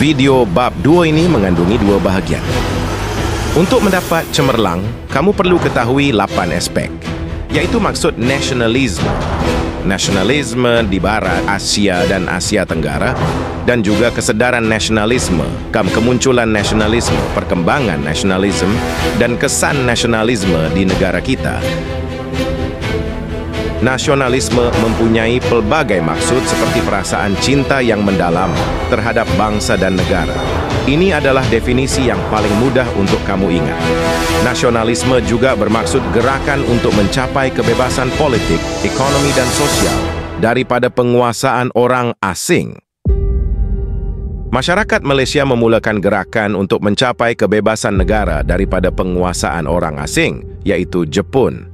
Video bab 2 ini mengandungi 2 bahagian. Untuk mendapat cemerlang, kamu perlu ketahui 8 aspek, iaitu maksud nasionalisme. Nasionalisme di Barat, Asia dan Asia Tenggara, dan juga kesedaran nasionalisme, kemunculan nasionalisme, perkembangan nasionalisme, dan kesan nasionalisme di negara kita. Nasionalisme mempunyai pelbagai maksud seperti perasaan cinta yang mendalam terhadap bangsa dan negara. Ini adalah definisi yang paling mudah untuk kamu ingat. Nasionalisme juga bermaksud gerakan untuk mencapai kebebasan politik, ekonomi dan sosial daripada penguasaan orang asing. Masyarakat Malaysia memulakan gerakan untuk mencapai kebebasan negara daripada penguasaan orang asing, iaitu Jepun.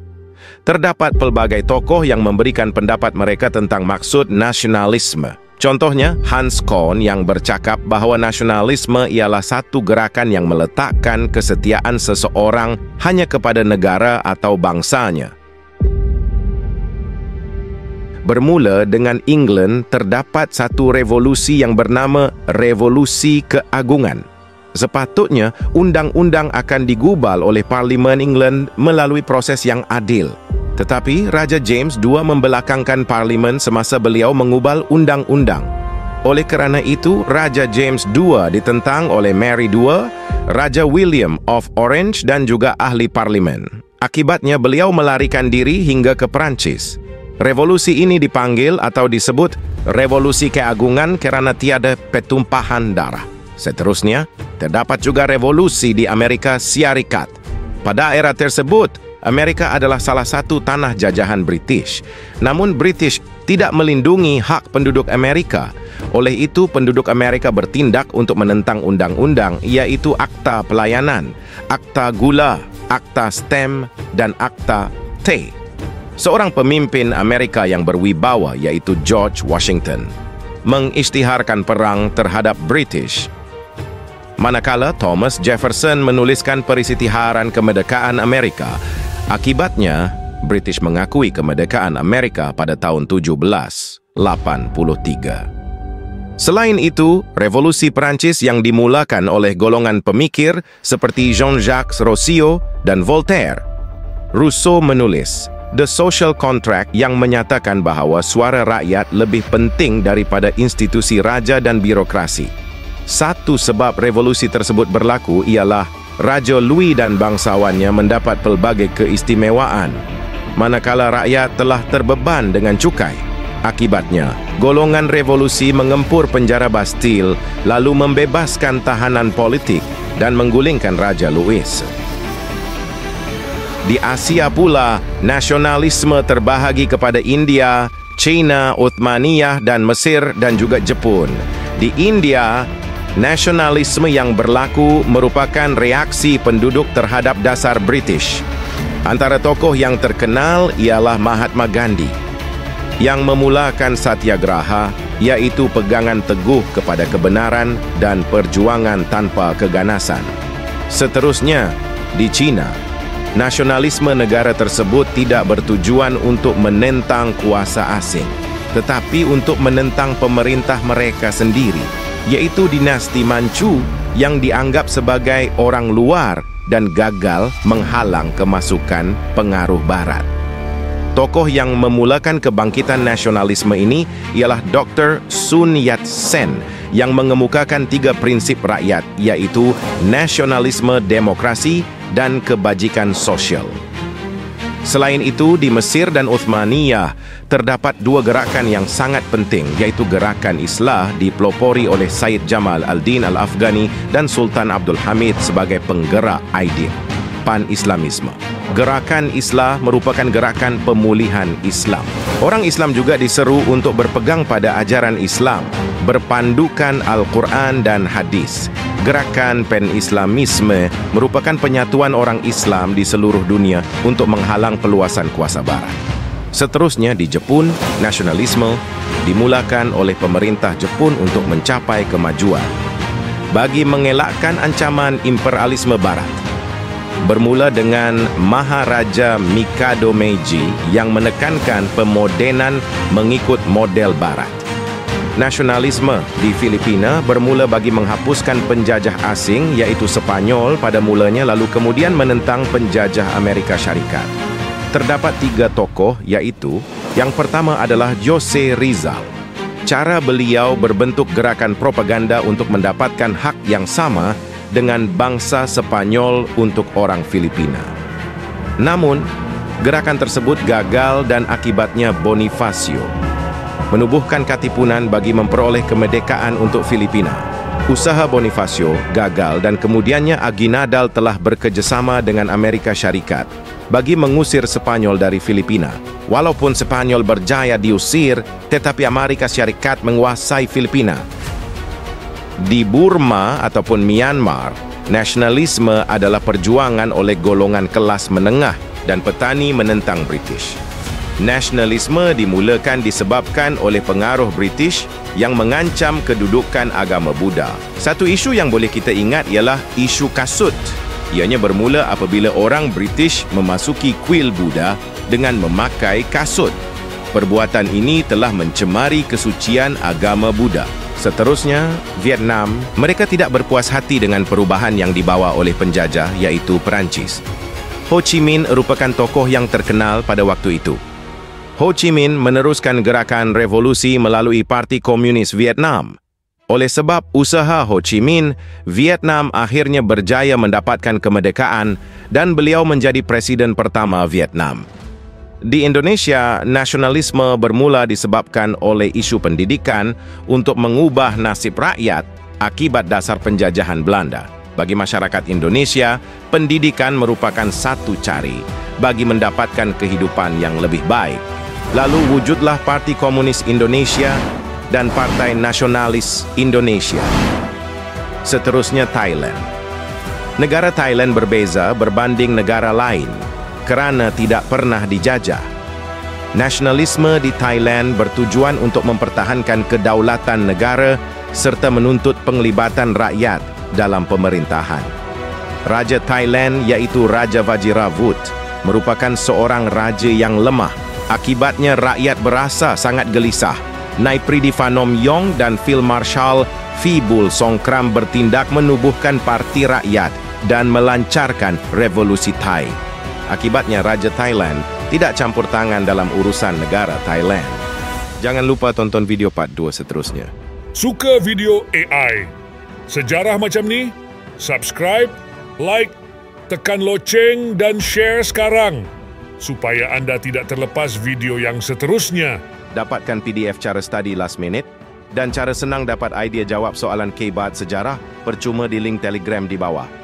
Terdapat pelbagai tokoh yang memberikan pendapat mereka tentang maksud nasionalisme. Contohnya, Hans Kohn yang bercakap bahawa nasionalisme ialah satu gerakan yang meletakkan kesetiaan seseorang hanya kepada negara atau bangsanya. Bermula dengan England, terdapat satu revolusi yang bernama Revolusi Keagungan. Sepatutnya, undang-undang akan digubal oleh Parlimen England melalui proses yang adil. Tetapi, Raja James II membelakangkan Parlimen semasa beliau mengubal undang-undang. Oleh kerana itu, Raja James II ditentang oleh Mary II, Raja William of Orange dan juga ahli Parlimen. Akibatnya, beliau melarikan diri hingga ke Perancis. Revolusi ini dipanggil atau disebut Revolusi Keagungan kerana tiada pertumpahan darah. Seterusnya, terdapat juga revolusi di Amerika Syarikat. Pada era tersebut, Amerika adalah salah satu tanah jajahan British. Namun British tidak melindungi hak penduduk Amerika. Oleh itu, penduduk Amerika bertindak untuk menentang undang-undang, iaitu Akta Pelayanan, Akta Gula, Akta Stem dan Akta T. Seorang pemimpin Amerika yang berwibawa, iaitu George Washington, mengisytiharkan perang terhadap British. Manakala Thomas Jefferson menuliskan Perisytiharan Kemerdekaan Amerika. Akibatnya, British mengakui kemerdekaan Amerika pada tahun 1783. Selain itu, revolusi Perancis yang dimulakan oleh golongan pemikir seperti Jean-Jacques Rousseau dan Voltaire. Rousseau menulis The Social Contract yang menyatakan bahawa suara rakyat lebih penting daripada institusi raja dan birokrasi. Satu sebab revolusi tersebut berlaku ialah Raja Louis dan bangsawannya mendapat pelbagai keistimewaan, manakala rakyat telah terbeban dengan cukai. Akibatnya, golongan revolusi mengempur penjara Bastille, lalu membebaskan tahanan politik dan menggulingkan Raja Louis. Di Asia pula, nasionalisme terbahagi kepada India, China, Uthmaniyah dan Mesir dan juga Jepun. Di India, nasionalisme yang berlaku merupakan reaksi penduduk terhadap dasar British. Antara tokoh yang terkenal ialah Mahatma Gandhi, yang memulakan satyagraha, iaitu pegangan teguh kepada kebenaran dan perjuangan tanpa keganasan. Seterusnya, di China, nasionalisme negara tersebut tidak bertujuan untuk menentang kuasa asing, tetapi untuk menentang pemerintah mereka sendiri, iaitu dinasti Manchu yang dianggap sebagai orang luar dan gagal menghalang kemasukan pengaruh Barat. Tokoh yang memulakan kebangkitan nasionalisme ini ialah Dr. Sun Yat-sen yang mengemukakan 3 prinsip rakyat, iaitu nasionalisme, demokrasi dan kebajikan sosial. Selain itu, di Mesir dan Uthmaniyah terdapat 2 gerakan yang sangat penting, iaitu gerakan Islah dipelopori oleh Said Jamal al-Din al-Afghani dan Sultan Abdul Hamid sebagai penggerak idea pan-Islamisme. Gerakan Islah merupakan gerakan pemulihan Islam. Orang Islam juga diseru untuk berpegang pada ajaran Islam, berpandukan Al-Quran dan hadis. Gerakan pan-Islamisme merupakan penyatuan orang Islam di seluruh dunia untuk menghalang peluasan kuasa Barat. Seterusnya, di Jepun, nasionalisme dimulakan oleh pemerintah Jepun untuk mencapai kemajuan bagi mengelakkan ancaman imperialisme Barat. Bermula dengan Maharaja Mikado Meiji yang menekankan pemodenan mengikut model Barat. Nasionalisme di Filipina bermula bagi menghapuskan penjajah asing iaitu Sepanyol pada mulanya lalu kemudian menentang penjajah Amerika Syarikat. Terdapat 3 tokoh iaitu yang pertama adalah Jose Rizal. Cara beliau berbentuk gerakan propaganda untuk mendapatkan hak yang sama dengan bangsa Sepanyol untuk orang Filipina. Namun, gerakan tersebut gagal dan akibatnya Bonifacio menubuhkan katipunan bagi memperoleh kemerdekaan untuk Filipina. Usaha Bonifacio gagal dan kemudiannya Aguinaldo telah bekerjasama dengan Amerika Syarikat bagi mengusir Sepanyol dari Filipina. Walaupun Sepanyol berjaya diusir, tetapi Amerika Syarikat menguasai Filipina. Di Burma ataupun Myanmar, nasionalisme adalah perjuangan oleh golongan kelas menengah dan petani menentang British. Nasionalisme dimulakan disebabkan oleh pengaruh British yang mengancam kedudukan agama Buddha. Satu isu yang boleh kita ingat ialah isu kasut. Ianya bermula apabila orang British memasuki kuil Buddha dengan memakai kasut. Perbuatan ini telah mencemari kesucian agama Buddha. Seterusnya, Vietnam, mereka tidak berpuas hati dengan perubahan yang dibawa oleh penjajah iaitu Perancis. Ho Chi Minh merupakan tokoh yang terkenal pada waktu itu. Ho Chi Minh meneruskan gerakan revolusi melalui Parti Komunis Vietnam. Oleh sebab usaha Ho Chi Minh, Vietnam akhirnya berjaya mendapatkan kemerdekaan dan beliau menjadi presiden pertama Vietnam. Di Indonesia, nasionalisme bermula disebabkan oleh isu pendidikan untuk mengubah nasib rakyat akibat dasar penjajahan Belanda. Bagi masyarakat Indonesia, pendidikan merupakan satu cari bagi mendapatkan kehidupan yang lebih baik. Lalu wujudlah Parti Komunis Indonesia dan Partai Nasionalis Indonesia. Seterusnya Thailand. Negara Thailand berbeza berbanding negara lain kerana tidak pernah dijajah. Nasionalisme di Thailand bertujuan untuk mempertahankan kedaulatan negara serta menuntut penglibatan rakyat dalam pemerintahan. Raja Thailand iaitu Raja Vajiravut merupakan seorang raja yang lemah. Akibatnya rakyat berasa sangat gelisah. Naipridi Phanom Yong dan Field Marshal Phibul Songkram bertindak menubuhkan Parti Rakyat dan melancarkan revolusi Thai. Akibatnya Raja Thailand tidak campur tangan dalam urusan negara Thailand. Jangan lupa tonton video part 2 seterusnya. Suka video AI? Sejarah macam ni? Subscribe, like, tekan loceng dan share sekarang supaya anda tidak terlepas video yang seterusnya. Dapatkan PDF cara study last minute dan cara senang dapat idea jawab soalan KBAT sejarah percuma di link Telegram di bawah.